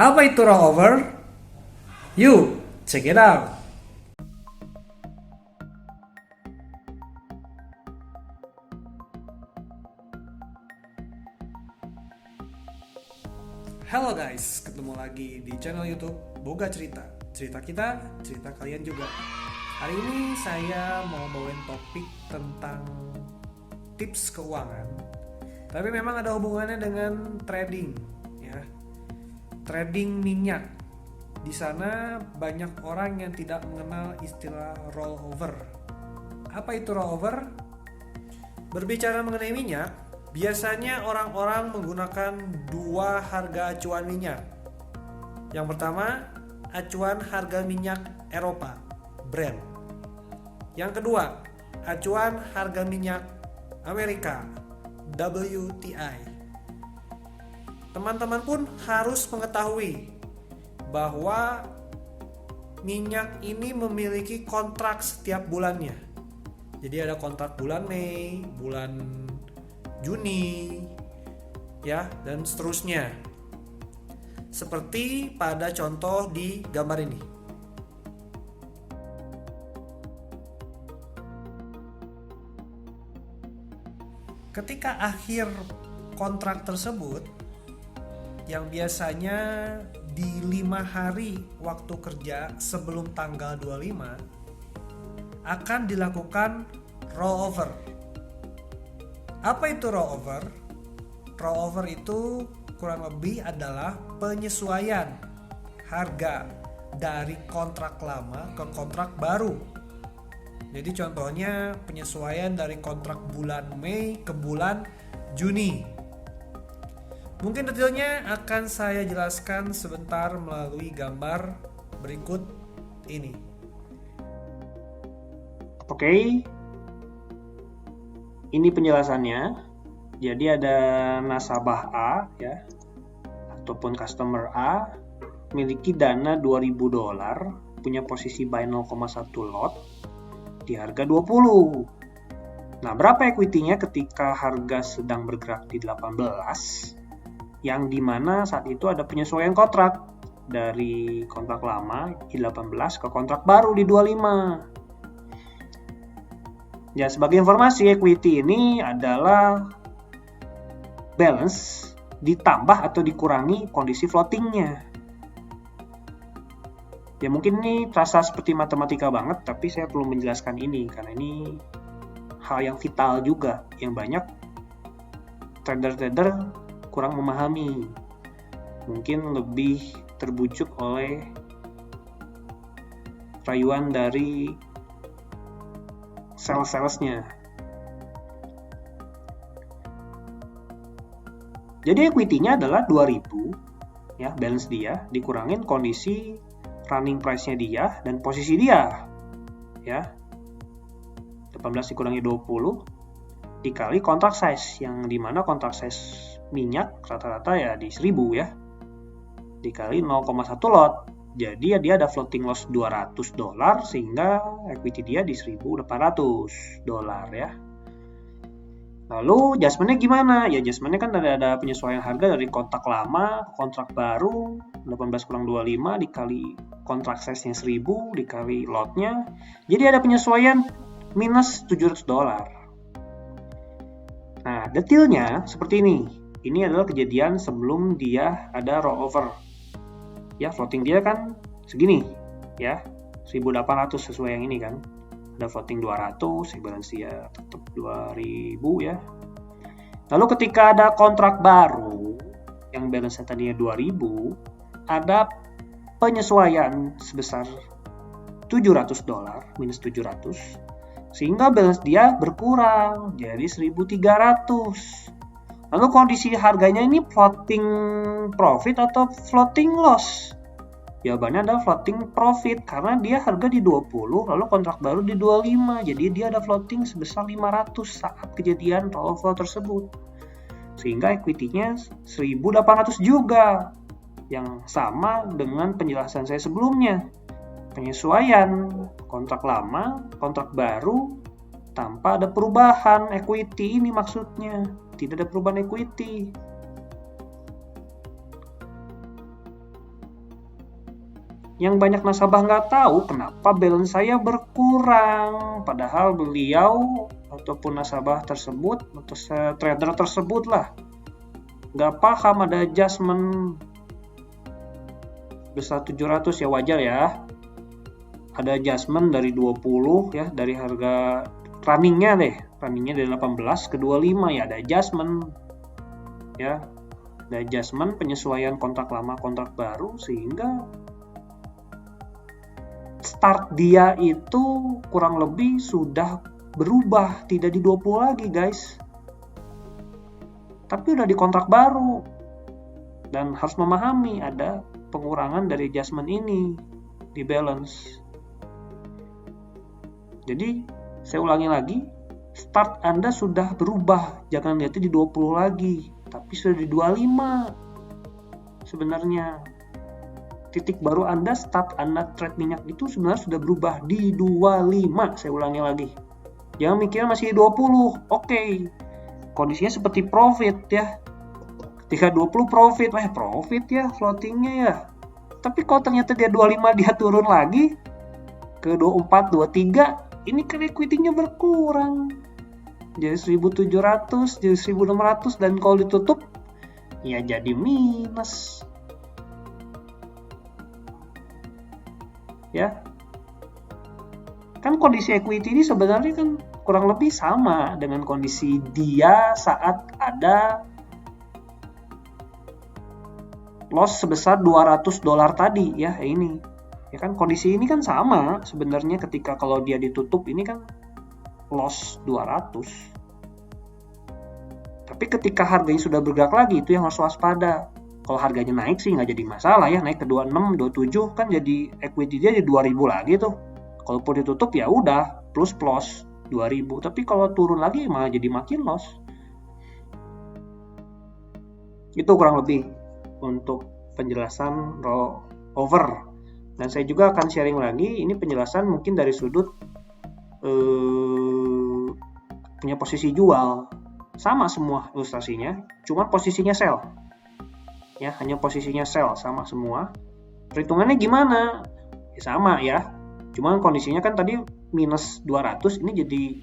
Apa itu rollover? Yuk, check it out. Halo guys, ketemu lagi di channel YouTube Boga Cerita. Cerita kita, cerita kalian juga. Hari ini saya mau bawain topik tentang tips keuangan. Tapi memang ada hubungannya dengan trading, ya. Trading minyak. Di sana banyak orang yang tidak mengenal istilah rollover. Apa itu rollover? Berbicara mengenai minyak, biasanya orang-orang menggunakan dua harga acuan minyak. Yang pertama, acuan harga minyak Eropa, Brent. Yang kedua, acuan harga minyak Amerika, WTI. Teman-teman pun harus mengetahui bahwa minyak ini memiliki kontrak setiap bulannya. Jadi ada kontrak bulan Mei, bulan Juni, ya, dan seterusnya. Seperti pada contoh di gambar ini. Ketika akhir kontrak tersebut, yang biasanya di 5 hari waktu kerja sebelum tanggal 25, akan dilakukan rollover. Apa itu rollover? Rollover itu kurang lebih adalah penyesuaian harga dari kontrak lama ke kontrak baru. Jadi contohnya penyesuaian dari kontrak bulan Mei ke bulan Juni. Mungkin detailnya akan saya jelaskan sebentar melalui gambar berikut ini. Oke, ini penjelasannya. Jadi ada nasabah A, ya, ataupun customer A memiliki dana $2.000, punya posisi buy 0,1 lot di harga 20. Nah, berapa equity-nya ketika harga sedang bergerak di 18, yang dimana saat itu ada penyesuaian kontrak dari kontrak lama di 18 ke kontrak baru di 25. Ya, sebagai informasi, equity ini adalah balance ditambah atau dikurangi kondisi floatingnya. Ya, mungkin ini terasa seperti matematika banget, tapi saya perlu menjelaskan ini karena ini hal yang vital juga, yang banyak trader-trader kurang memahami. Mungkin lebih terbujuk oleh rayuan dari sales-salesnya. Jadi equity-nya adalah 2000, ya, balance dia dikurangin kondisi running price-nya dia dan posisi dia, ya. 18 dikurangi 20 dikali kontrak size, yang dimana kontrak size minyak rata-rata ya di 1000, ya, dikali 0,1 lot. Jadi ya dia ada floating loss $200, sehingga equity dia di $1.800, ya. Lalu adjustment-nya gimana? Ya adjustment-nya kan ada penyesuaian harga dari kontrak lama ke kontrak baru, 18 kurang 25 dikali kontrak size-nya 1000 dikali lot-nya. Jadi ada penyesuaian minus $700. Nah, detailnya seperti ini. Ini adalah kejadian sebelum dia ada rollover. Ya, floating dia kan segini, ya, 1800 sesuai yang ini kan. Ada floating 200, balance dia tetap 2000, ya. Lalu ketika ada kontrak baru yang balance tadinya 2000, ada penyesuaian sebesar $700, minus 700, sehingga balance dia berkurang jadi 1300. Lalu kondisi harganya ini floating profit atau floating loss? Jawabannya adalah floating profit karena dia harga di 20 lalu kontrak baru di 25. Jadi dia ada floating sebesar 500 saat kejadian rollover tersebut. Sehingga equity-nya 1800 juga. Yang sama dengan penjelasan saya sebelumnya. Penyesuaian kontrak lama, kontrak baru tanpa ada perubahan equity, ini maksudnya. Tidak ada perubahan equity. Yang banyak nasabah nggak tahu kenapa balance saya berkurang, padahal beliau ataupun nasabah tersebut atau trader tersebut lah nggak paham ada adjustment besar 700 ya, wajar ya. Ada adjustment dari 20 ya, dari harga runningnya dari 18 ke 25 ya, ada adjustment ya, ada adjustment penyesuaian kontrak lama kontrak baru, sehingga start dia itu kurang lebih sudah berubah, tidak di 20 lagi guys, tapi udah di kontrak baru, dan harus memahami ada pengurangan dari adjustment ini di balance. Jadi saya ulangi lagi, start Anda sudah berubah, jangan lihatnya di 20 lagi, tapi sudah di 25 sebenarnya. Titik baru Anda, start Anda trade minyak itu sebenarnya sudah berubah di 25. Saya ulangi lagi. Jangan mikirnya masih di 20. Oke. Kondisinya seperti profit ya. Ketika 20 profit, profit ya floatingnya ya. Tapi kalau ternyata dia 25 dia turun lagi ke 24, 23, ini kan equity-nya berkurang. Jadi 1.700, jadi 1.600, dan kalau ditutup ya jadi minus. Ya, kan kondisi equity ini sebenarnya kan kurang lebih sama dengan kondisi dia saat ada loss sebesar $200 tadi ya, ini ya kan, kondisi ini kan sama sebenarnya. Ketika kalau dia ditutup ini kan loss 200, tapi ketika harganya sudah bergerak lagi itu yang harus waspada. Kalau harganya naik sih nggak jadi masalah ya, naik ke 26, 27 kan jadi equity dia jadi 2000 lagi tuh. Kalaupun ditutup ya udah plus 2000, tapi kalau turun lagi malah jadi makin loss. Itu kurang lebih untuk penjelasan rollover. Dan saya juga akan sharing lagi, ini penjelasan mungkin dari sudut punya posisi jual. Sama semua ilustrasinya, cuma posisinya sell. Ya, hanya posisinya sell, sama semua. Perhitungannya gimana? Ya sama ya. Cuma kondisinya kan tadi minus 200, ini jadi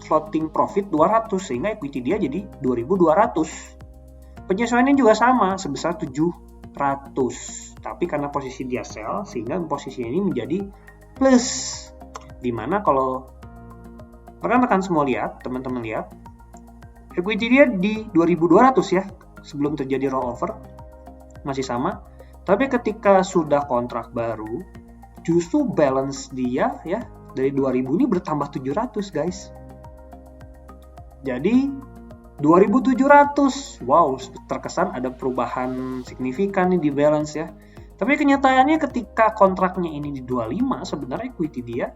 floating profit 200, sehingga equity dia jadi 2200. Penyesuaiannya juga sama, sebesar 700. Tapi karena posisi dia sell, sehingga posisi ini menjadi plus. Dimana kalau rekan-rekan semua lihat, teman-teman lihat, equity dia di 2200 ya, sebelum terjadi rollover, masih sama. Tapi ketika sudah kontrak baru, justru balance dia ya, dari 2000 ini bertambah 700 guys. Jadi 2700, wow, terkesan ada perubahan signifikan nih di balance ya. Tapi kenyataannya ketika kontraknya ini di 25, sebenarnya equity dia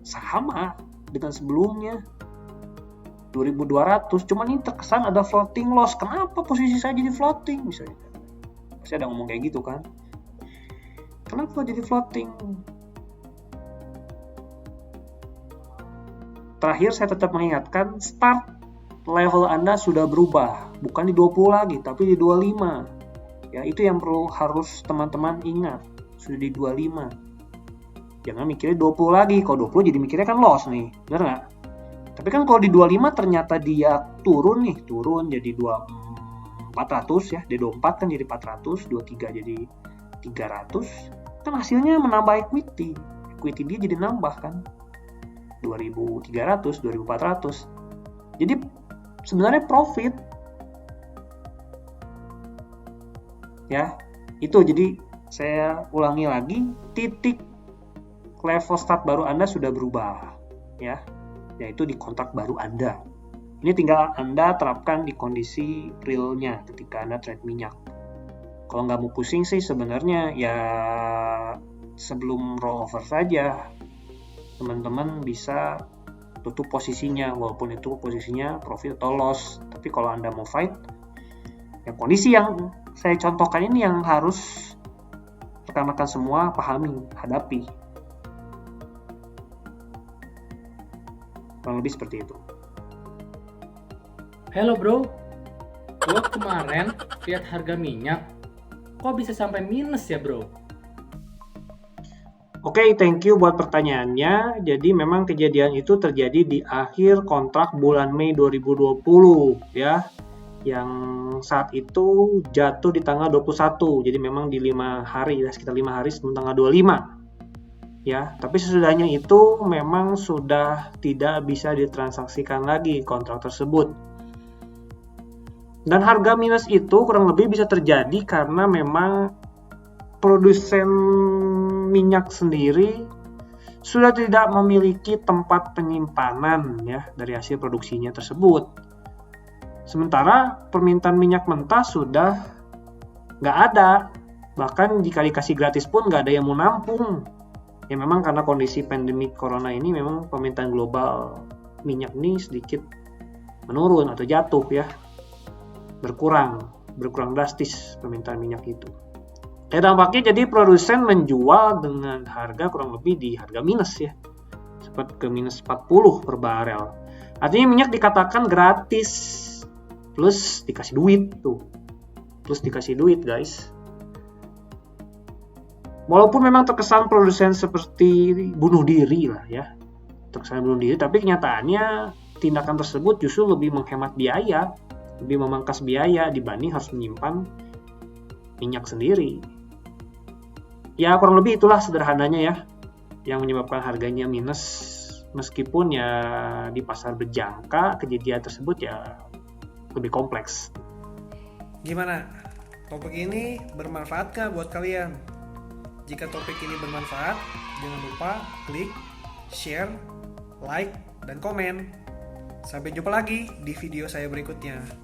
sama dengan sebelumnya 2200, cuman ini terkesan ada floating loss. Kenapa posisi saya jadi floating misalnya? Pasti ada ngomong kayak gitu kan. Kenapa jadi floating? Terakhir saya tetap mengingatkan, start level Anda sudah berubah, bukan di 20 lagi, tapi di 25. Ya, itu yang harus teman-teman ingat, sudah di 25. Jangan mikirnya 20 lagi, kalau 20 jadi mikirnya kan loss nih, benar nggak? Tapi kan kalau di 25 ternyata dia turun jadi 400 ya, di 24 kan jadi 400, 23 jadi 300, kan hasilnya menambah equity dia jadi nambah kan, 2300, 2400, jadi sebenarnya profit ya. Itu jadi saya ulangi lagi, titik level start baru Anda sudah berubah ya, yaitu di kontrak baru Anda. Ini tinggal Anda terapkan di kondisi realnya ketika Anda trade minyak. Kalau nggak mau pusing sih sebenarnya ya, sebelum rollover saja teman-teman bisa tutup posisinya, walaupun itu posisinya profit atau loss. Tapi kalau Anda mau fight, ya kondisi yang saya contohkan ini yang harus rekan-rekan semua pahami, hadapi. Kurang lebih seperti itu. Halo bro, gua kemarin lihat harga minyak, kok bisa sampai minus ya bro? Oke, thank you buat pertanyaannya. Jadi memang kejadian itu terjadi di akhir kontrak bulan Mei 2020 ya. Yang saat itu jatuh di tanggal 21. Jadi memang di 5 hari ya, sekitar 5 hari sebelum tanggal 25. Ya, tapi sesudahnya itu memang sudah tidak bisa ditransaksikan lagi kontrak tersebut. Dan harga minus itu kurang lebih bisa terjadi karena memang produsen minyak sendiri sudah tidak memiliki tempat penyimpanan ya dari hasil produksinya tersebut. Sementara permintaan minyak mentah sudah nggak ada, bahkan jika dikasih gratis pun nggak ada yang mau nampung. Ya memang karena kondisi pandemi corona ini memang permintaan global minyak ini sedikit menurun atau jatuh ya, berkurang drastis permintaan minyak itu. Ya dampaknya jadi produsen menjual dengan harga kurang lebih di harga minus ya, sempat ke minus 40 per barel. Artinya minyak dikatakan gratis plus dikasih duit tuh, plus dikasih duit guys. Walaupun memang terkesan produsen seperti bunuh diri lah ya, terkesan bunuh diri, tapi kenyataannya tindakan tersebut justru lebih menghemat biaya, lebih memangkas biaya dibanding harus menyimpan minyak sendiri. Ya kurang lebih itulah sederhananya ya, yang menyebabkan harganya minus. Meskipun ya di pasar berjangka kejadian tersebut ya lebih kompleks. Gimana? Topik ini bermanfaat gak buat kalian? Jika topik ini bermanfaat, jangan lupa klik, share, like, dan komen. Sampai jumpa lagi di video saya berikutnya.